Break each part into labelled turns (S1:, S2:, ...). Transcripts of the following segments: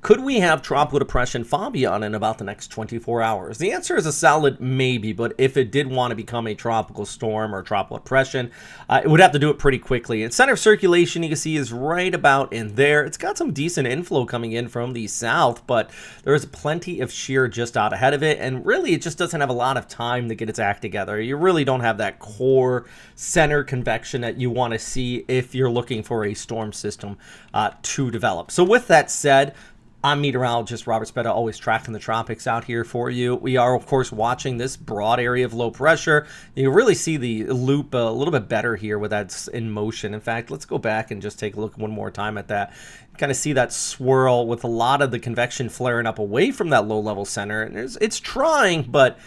S1: Could we have Tropical Depression Fabian in about the next 24 hours? The answer is a solid maybe, but if it did want to become a tropical storm or tropical depression, it would have to do it pretty quickly. Its center of circulation, you can see, is right about in there. It's got some decent inflow coming in from the south, but there is plenty of shear just out ahead of it, and really it just doesn't have a lot of time to get its act together. You really don't have that core center convection that you want to see if you're looking for a storm system to develop. So with that said, I'm meteorologist Robert Speta, always tracking the tropics out here for you. We are, of course, watching this broad area of low pressure. You really see the loop a little bit better here with that in motion. In fact, let's go back and just take a look one more time at that. Kind of see that swirl with a lot of the convection flaring up away from that low-level center. And it's trying, but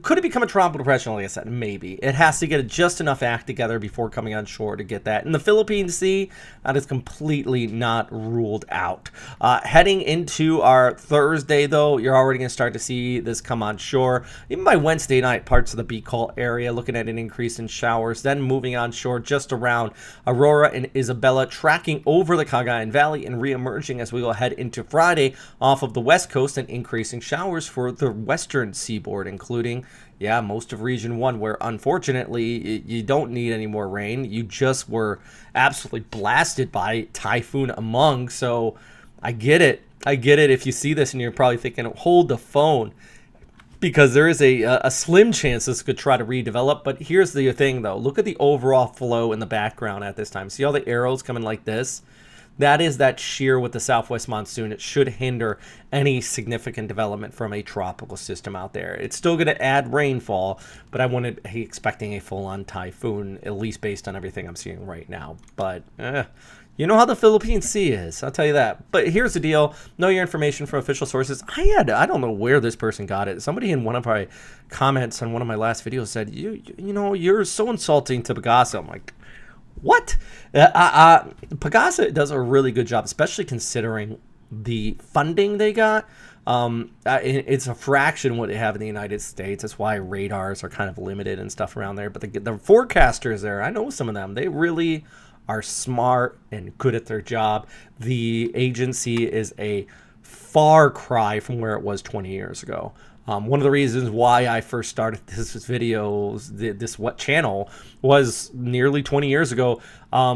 S1: could it become a tropical depression? Like I said, maybe. It has to get just enough act together before coming on shore to get that. In the Philippine Sea, that is completely not ruled out. Heading into our Thursday, though, you're already going to start to see this come on shore. Even by Wednesday night, parts of the Bicol area looking at an increase in showers. Then moving on shore just around Aurora and Isabela, tracking over the Cagayan Valley and re-emerging as we go ahead into Friday off of the west coast, and increasing showers for the western seaboard, including most of region 1, where unfortunately you don't need any more rain. You just were absolutely blasted by Typhoon Among. So I get it if you see this and you're probably thinking, hold the phone, because there is a slim chance this could try to redevelop. But here's the thing, though. Look at the overall flow in the background at this time. See all the arrows coming like this? That is that shear with the southwest monsoon. It should hinder any significant development from a tropical system out there. It's still going to add rainfall, but I wouldn't be expecting a full-on typhoon, at least based on everything I'm seeing right now. But you know how the Philippine Sea is, I'll tell you that. But here's the deal. Know your information from official sources. I don't know where this person got it. Somebody in one of my comments on one of my last videos said, you know, you're so insulting to Pagasa. I'm like, what? Pagasa does a really good job, especially considering the funding they got. It's a fraction what they have in the United States. That's why radars are kind of limited and stuff around there. But the forecasters there, I know some of them. They really are smart and good at their job. The agency is a far cry from where it was 20 years ago. One of the reasons why I first started this channel was nearly 20 years ago.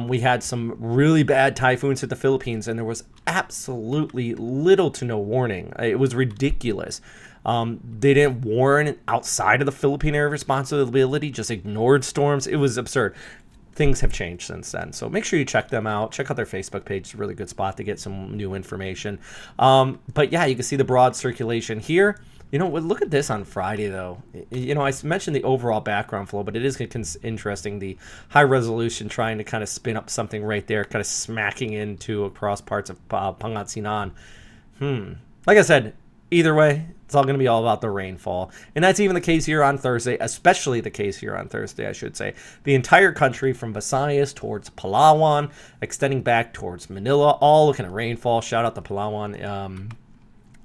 S1: We had some really bad typhoons hit the Philippines, and there was absolutely little to no warning. It was ridiculous. They didn't warn outside of the Philippine area of responsibility, just ignored storms. It was absurd. Things have changed since then, so make sure you check them out. Check out their Facebook page. It's a really good spot to get some new information. But yeah, you can see the broad circulation here. You know, look at this on Friday, though. You know, I mentioned the overall background flow, but it is interesting, the high resolution trying to kind of spin up something right there, kind of smacking into across parts of Pangasinan. Like I said, either way, it's all going to be all about the rainfall. And that's even the case here on Thursday, especially the case here on Thursday, I should say. The entire country from Visayas towards Palawan, extending back towards Manila, all looking at rainfall. Shout out to Palawan.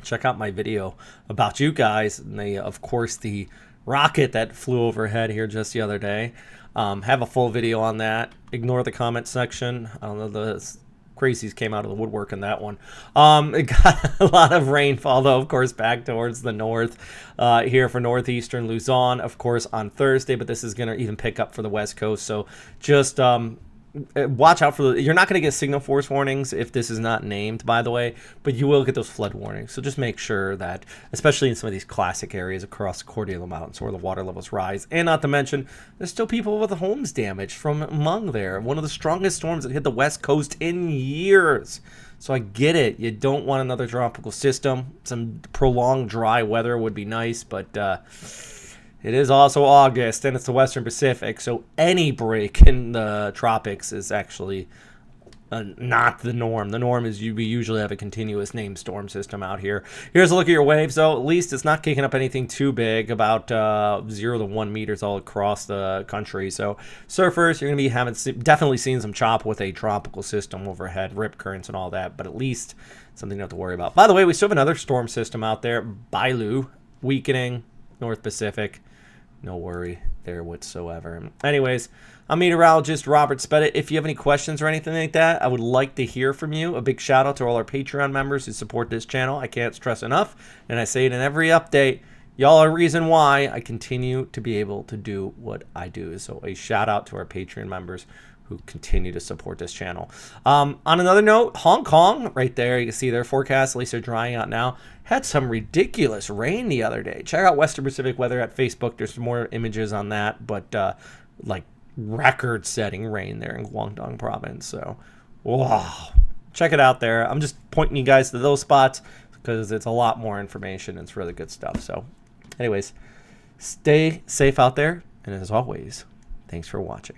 S1: Check out my video about you guys. And of course, the rocket that flew overhead here just the other day. Have a full video on that. Ignore the comment section. I don't know, the crazies came out of the woodwork in that one. It got a lot of rainfall, though, of course, back towards the north here for northeastern Luzon, of course, on Thursday. But this is going to even pick up for the west coast. So just watch out for you're not going to get signal force warnings if this is not named, by the way, but you will get those flood warnings. So just make sure that, especially in some of these classic areas across the Cordillera Mountains where the water levels rise, and not to mention there's still people with homes damaged from among there. One of the strongest storms that hit the west coast in years. So I get it. You don't want another tropical system. Some prolonged dry weather would be nice, but it is also August, and it's the Western Pacific, so any break in the tropics is actually not the norm. The norm is we usually have a continuous named storm system out here. Here's a look at your waves, though. At least it's not kicking up anything too big, about 0 to 1 meters all across the country. So surfers, you're going to be definitely seeing some chop with a tropical system overhead, rip currents and all that, but at least something you don't have to worry about. By the way, we still have another storm system out there, Bailu, weakening, North Pacific. No worry there whatsoever. Anyways, I'm meteorologist Robert Spedit. If you have any questions or anything like that, I would like to hear from you. A big shout out to all our Patreon members who support this channel. I can't stress enough, and I say it in every update. Y'all are the reason why I continue to be able to do what I do. So a shout out to our Patreon members who continue to support this channel. On another note, Hong Kong, right there, you can see their forecast, at least they're drying out now, had some ridiculous rain the other day. Check out Western Pacific Weather at Facebook. There's some more images on that, but like record-setting rain there in Guangdong province. So, wow. Check it out there. I'm just pointing you guys to those spots because it's a lot more information. It's really good stuff. So, anyways, stay safe out there. And as always, thanks for watching.